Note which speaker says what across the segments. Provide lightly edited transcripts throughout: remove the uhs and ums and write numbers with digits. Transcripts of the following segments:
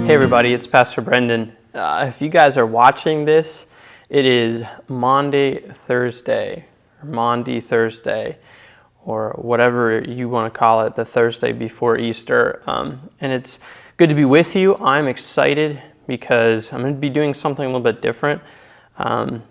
Speaker 1: Hey everybody, it's Pastor Brendan. If you guys are watching this, it is Maundy Thursday, or whatever you want to call it, the Thursday before Easter. And it's good to be with you. I'm excited because I'm going to be doing something a little bit different. You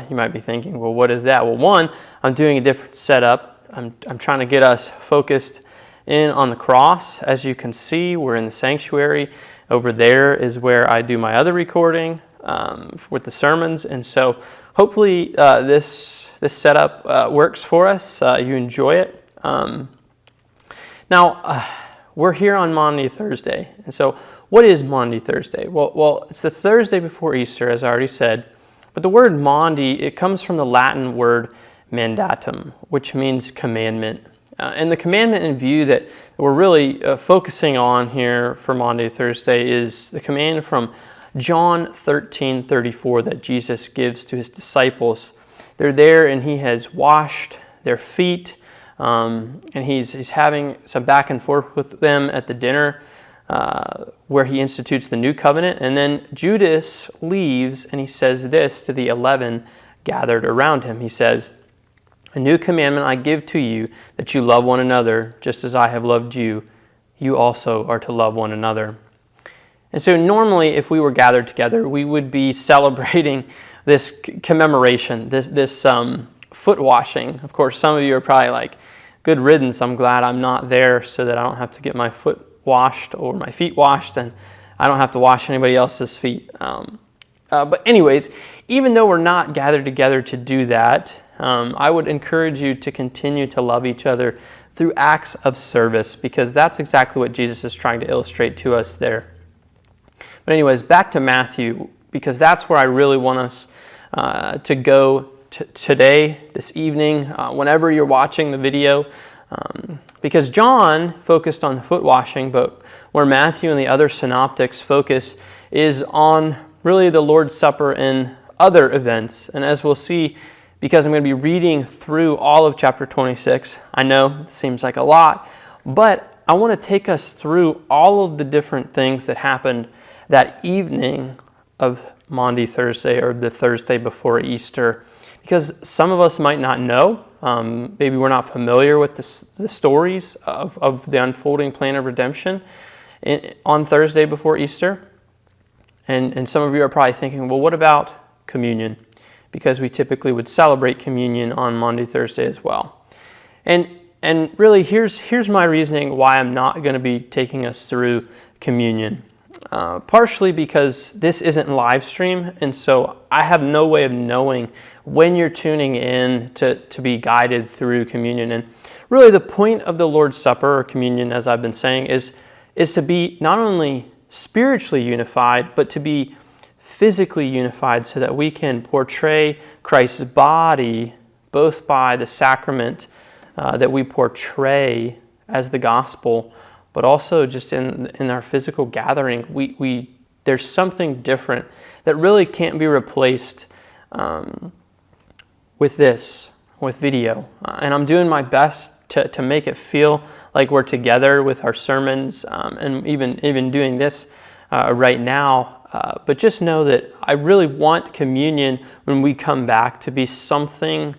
Speaker 1: might be thinking, well, what is that? Well, one, I'm doing a different setup. I'm trying to get us focused in on the cross. As you can see, we're in the sanctuary. Over there is where I do my other recording with the sermons, and so hopefully this setup works for us. You enjoy it. Now we're here on Maundy Thursday, and so what is Maundy Thursday? Well, it's the Thursday before Easter, as I already said. But the word Maundy, it comes from the Latin word mandatum, which means commandment. And the commandment in view that we're really focusing on here for Maundy Thursday is the command from John 13:34 that Jesus gives to his disciples. They're there and he has washed their feet, and he's having some back and forth with them at the dinner where he institutes the new covenant. And then Judas leaves and he says this to the 11 gathered around him. He says, "A new commandment I give to you, that you love one another, just as I have loved you. You also are to love one another." And so normally, if we were gathered together, we would be celebrating this commemoration, this foot washing. Of course, some of you are probably like, good riddance, I'm glad I'm not there so that I don't have to get my foot washed or my feet washed, and I don't have to wash anybody else's feet. But anyways, even though we're not gathered together to do that, I would encourage you to continue to love each other through acts of service, because that's exactly what Jesus is trying to illustrate to us there. But anyways, back to Matthew, because that's where I really want us to go today, this evening, whenever you're watching the video. Because John focused on the foot washing, but where Matthew and the other synoptics focus is on really the Lord's Supper and other events. And as we'll see, because I'm going to be reading through all of chapter 26. I know it seems like a lot, but I want to take us through all of the different things that happened that evening of Maundy Thursday, or the Thursday before Easter, because some of us might not know. Maybe we're not familiar with the stories of the unfolding plan of redemption on Thursday before Easter. And some of you are probably thinking, well, what about communion? Because we typically would celebrate communion on Maundy Thursday as well. And really, here's my reasoning why I'm not going to be taking us through communion. Partially because this isn't live stream, and so I have no way of knowing when you're tuning in to be guided through communion. And really the point of the Lord's Supper, or communion, as I've been saying, is to be not only spiritually unified, but to be physically unified, so that we can portray Christ's body both by the sacrament that we portray as the gospel, but also just in our physical gathering. There's something different that really can't be replaced with video. And I'm doing my best to make it feel like we're together with our sermons, and even doing this right now. But just know that I really want communion when we come back to be something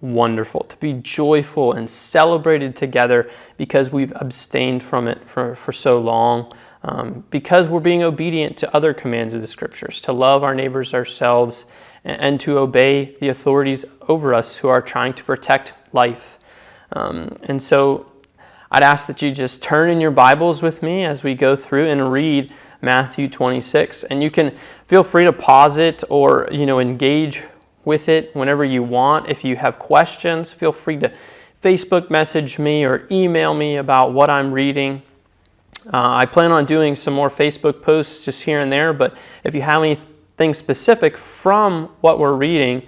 Speaker 1: wonderful, to be joyful and celebrated together, because we've abstained from it for so long, because we're being obedient to other commands of the Scriptures, to love our neighbors ourselves, and to obey the authorities over us who are trying to protect life. And so I'd ask that you just turn in your Bibles with me as we go through and read Matthew 26, and you can feel free to pause it or engage with it whenever you want. If you have questions, feel free to Facebook message me or email me about what I'm reading. I plan on doing some more Facebook posts just here and there, but if you have anything specific from what we're reading,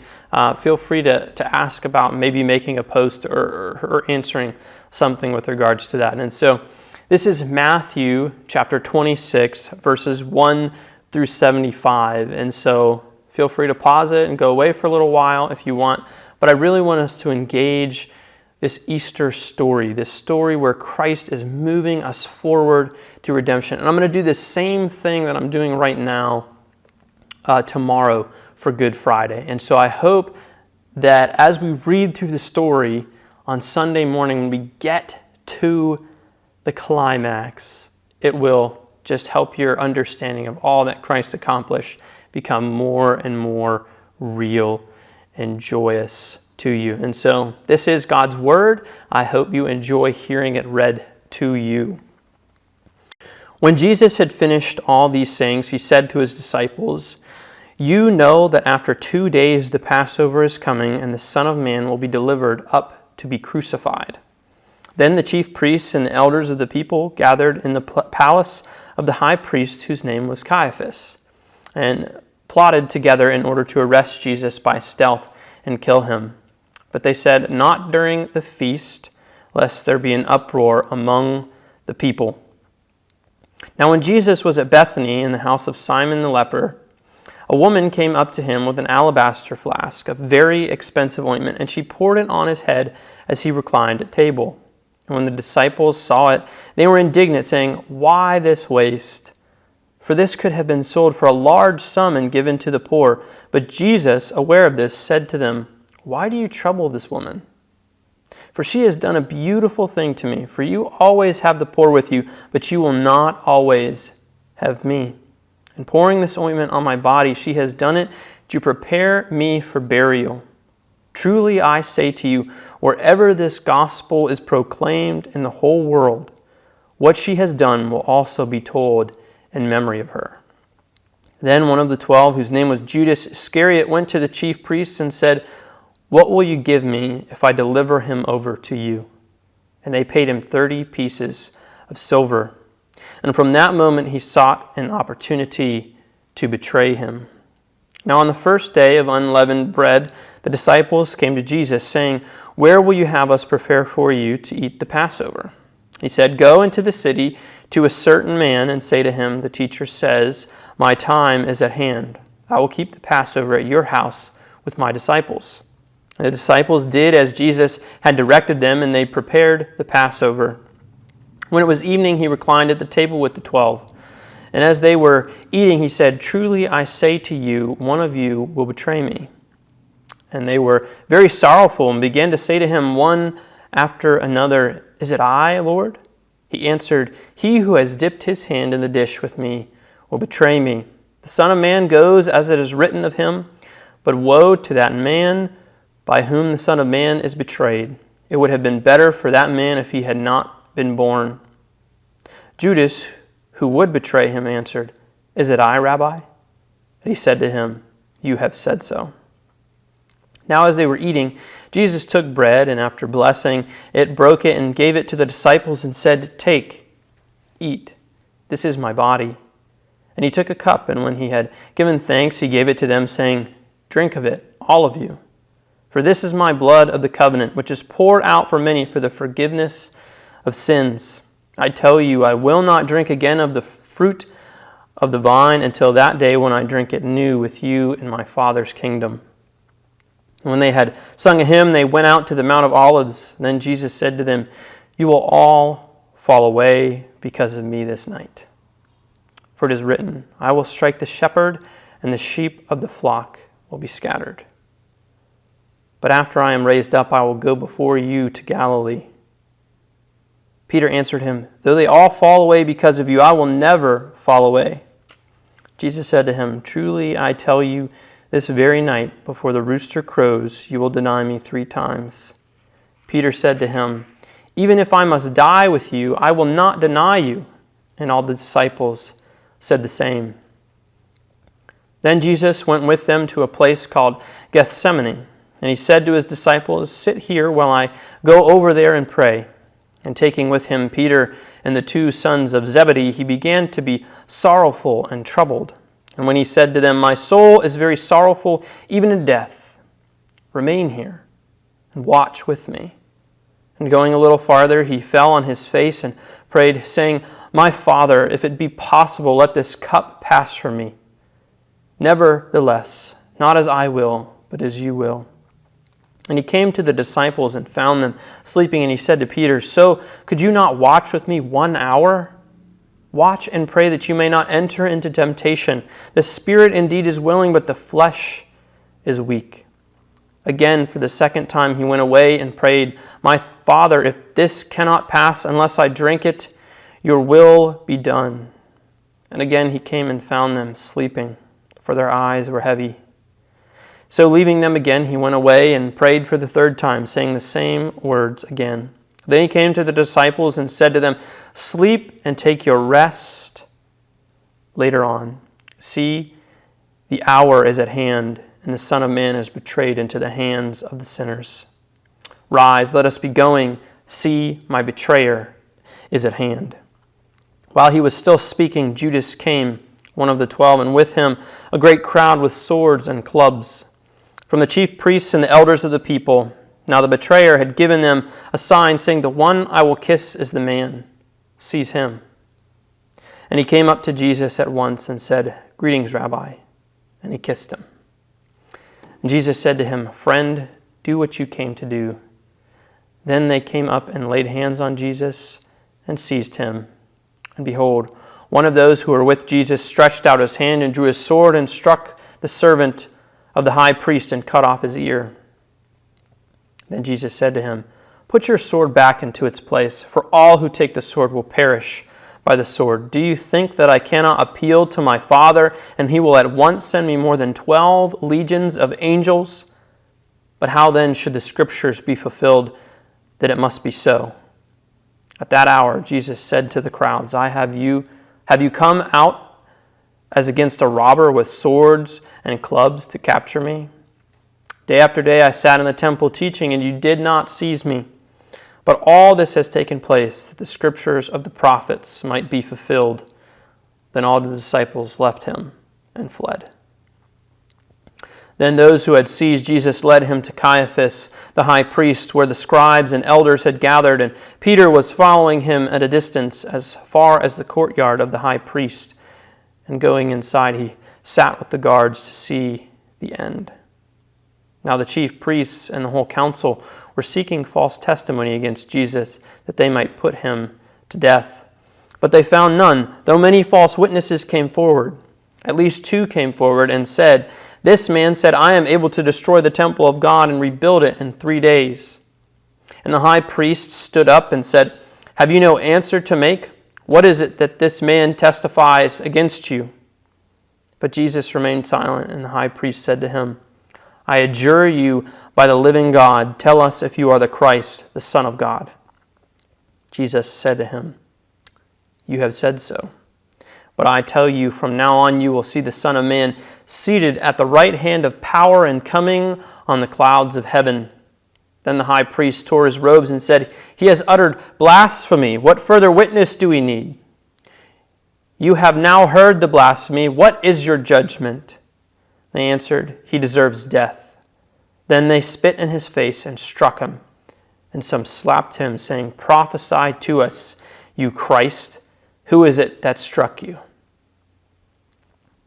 Speaker 1: feel free to ask about maybe making a post or answering something with regards to that. And so this is Matthew chapter 26, verses 1 through 75. And so feel free to pause it and go away for a little while if you want. But I really want us to engage this Easter story, this story where Christ is moving us forward to redemption. And I'm going to do the same thing that I'm doing right now tomorrow for Good Friday. And so I hope that as we read through the story on Sunday morning, when we get to the climax, it will just help your understanding of all that Christ accomplished become more and more real and joyous to you. And so this is God's Word. I hope you enjoy hearing it read to you. When Jesus had finished all these sayings, he said to his disciples, "You know that after 2 days the Passover is coming, and the Son of Man will be delivered up to be crucified." Then the chief priests and the elders of the people gathered in the palace of the high priest, whose name was Caiaphas, and plotted together in order to arrest Jesus by stealth and kill him. But they said, "Not during the feast, lest there be an uproar among the people." Now when Jesus was at Bethany in the house of Simon the leper, a woman came up to him with an alabaster flask of very expensive ointment, and she poured it on his head as he reclined at table. And when the disciples saw it, they were indignant, saying, "Why this waste? For this could have been sold for a large sum and given to the poor." But Jesus, aware of this, said to them, "Why do you trouble this woman? For she has done a beautiful thing to me. For you always have the poor with you, but you will not always have me. In pouring this ointment on my body, she has done it to prepare me for burial. Truly I say to you, wherever this gospel is proclaimed in the whole world, what she has done will also be told in memory of her." Then one of the 12, whose name was Judas Iscariot, went to the chief priests and said, "What will you give me if I deliver him over to you?" And they paid him 30 pieces of silver. And from that moment he sought an opportunity to betray him. Now on the first day of unleavened bread, the disciples came to Jesus, saying, "Where will you have us prepare for you to eat the Passover?" He said, "Go into the city to a certain man and say to him, 'The teacher says, my time is at hand. I will keep the Passover at your house with my disciples.'" And the disciples did as Jesus had directed them, and they prepared the Passover. When it was evening, he reclined at the table with the 12. And as they were eating, he said, "Truly I say to you, one of you will betray me." And they were very sorrowful and began to say to him one after another, "Is it I, Lord?" He answered, "He who has dipped his hand in the dish with me will betray me. The Son of Man goes as it is written of him, but woe to that man by whom the Son of Man is betrayed. It would have been better for that man if he had not been born." Judas, who would betray him, answered, "Is it I, Rabbi?" And he said to him, "You have said so." Now as they were eating, Jesus took bread, and after blessing it, broke it and gave it to the disciples and said, "Take, eat, this is my body." And he took a cup, and when he had given thanks, he gave it to them, saying, "Drink of it, all of you. For this is my blood of the covenant, which is poured out for many for the forgiveness of sins. I tell you, I will not drink again of the fruit of the vine until that day when I drink it new with you in my Father's kingdom." And when they had sung a hymn, they went out to the Mount of Olives. Then Jesus said to them, "You will all fall away because of me this night. For it is written, I will strike the shepherd, and the sheep of the flock will be scattered. But after I am raised up, I will go before you to Galilee." Peter answered him, "Though they all fall away because of you, I will never fall away." Jesus said to him, "Truly I tell you, this very night, before the rooster crows, you will deny me 3 times. Peter said to him, "Even if I must die with you, I will not deny you." And all the disciples said the same. Then Jesus went with them to a place called Gethsemane, and he said to his disciples, "Sit here while I go over there and pray." And taking with him Peter and the 2 sons of Zebedee, he began to be sorrowful and troubled. And when he said to them, "My soul is very sorrowful, even to death. Remain here and watch with me." And going a little farther, he fell on his face and prayed, saying, "My Father, if it be possible, let this cup pass from me. Nevertheless, not as I will, but as you will." And he came to the disciples and found them sleeping, and he said to Peter, "So could you not watch with me 1 hour? Watch and pray that you may not enter into temptation. The spirit indeed is willing, but the flesh is weak." Again, for the second time, he went away and prayed, "My Father, if this cannot pass unless I drink it, your will be done." And again he came and found them sleeping, for their eyes were heavy. So leaving them again, he went away and prayed for the third time, saying the same words again. Then he came to the disciples and said to them, "Sleep and take your rest later on. See, the hour is at hand, and the Son of Man is betrayed into the hands of the sinners. Rise, let us be going. See, my betrayer is at hand." While he was still speaking, Judas came, one of the 12, and with him a great crowd with swords and clubs, from the chief priests and the elders of the people. Now the betrayer had given them a sign, saying, "The one I will kiss is the man. Seize him." And he came up to Jesus at once and said, "Greetings, Rabbi." And he kissed him. And Jesus said to him, "Friend, do what you came to do." Then they came up and laid hands on Jesus and seized him. And behold, one of those who were with Jesus stretched out his hand and drew his sword and struck the servant of the high priest and cut off his ear. Then Jesus said to him, "Put your sword back into its place, for all who take the sword will perish by the sword. Do you think that I cannot appeal to my Father, and he will at once send me more than 12 legions of angels? But how then should the scriptures be fulfilled that it must be so?" At that hour Jesus said to the crowds, Have you come out as against a robber with swords and clubs to capture me? Day after day I sat in the temple teaching, and you did not seize me. But all this has taken place, that the scriptures of the prophets might be fulfilled. Then all the disciples left him and fled. Then those who had seized Jesus led him to Caiaphas, the high priest, where the scribes and elders had gathered, and Peter was following him at a distance as far as the courtyard of the high priest. And going inside, he sat with the guards to see the end. Now the chief priests and the whole council were seeking false testimony against Jesus, that they might put him to death. But they found none, though many false witnesses came forward. At least 2 came forward and said, "This man said, I am able to destroy the temple of God and rebuild it in 3 days." And the high priest stood up and said, "Have you no answer to make? What is it that this man testifies against you?" But Jesus remained silent, and the high priest said to him, "I adjure you by the living God, tell us if you are the Christ, the Son of God." Jesus said to him, "You have said so. But I tell you, from now on you will see the Son of Man seated at the right hand of power and coming on the clouds of heaven." Then the high priest tore his robes and said, "He has uttered blasphemy. What further witness do we need? You have now heard the blasphemy. What is your judgment?" They answered, "He deserves death." Then they spit in his face and struck him. And some slapped him, saying, "Prophesy to us, you Christ. Who is it that struck you?"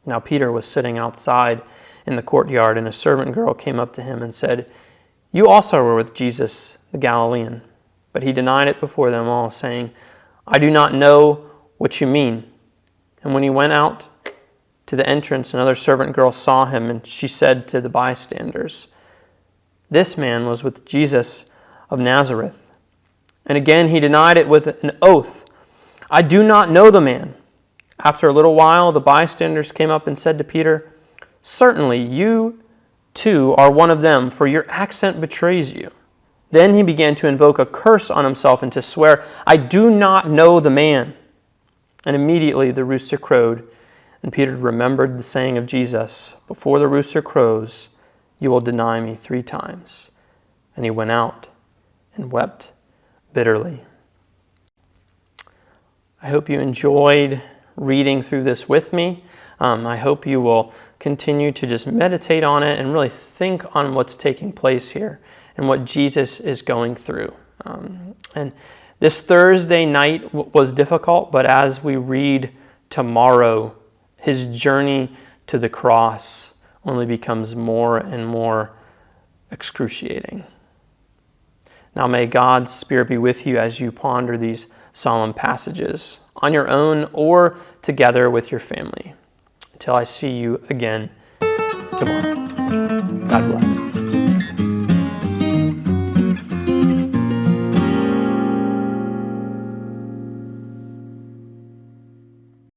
Speaker 1: Now Peter was sitting outside in the courtyard, and a servant girl came up to him and said, "You also were with Jesus, the Galilean." But he denied it before them all, saying, "I do not know what you mean." And when he went out to the entrance, another servant girl saw him, and she said to the bystanders, "This man was with Jesus of Nazareth." And again he denied it with an oath, "I do not know the man." After a little while, the bystanders came up and said to Peter, "Certainly you too are one of them, for your accent betrays you." Then he began to invoke a curse on himself and to swear, "I do not know the man." And immediately the rooster crowed, and Peter remembered the saying of Jesus, "Before the rooster crows, you will deny me 3 times." And he went out and wept bitterly. I hope you enjoyed reading through this with me. I hope you will continue to just meditate on it and really think on what's taking place here and what Jesus is going through. And this Thursday night was difficult, but as we read tomorrow, his journey to the cross only becomes more and more excruciating. Now may God's Spirit be with you as you ponder these solemn passages on your own or together with your family. Until I see you again tomorrow.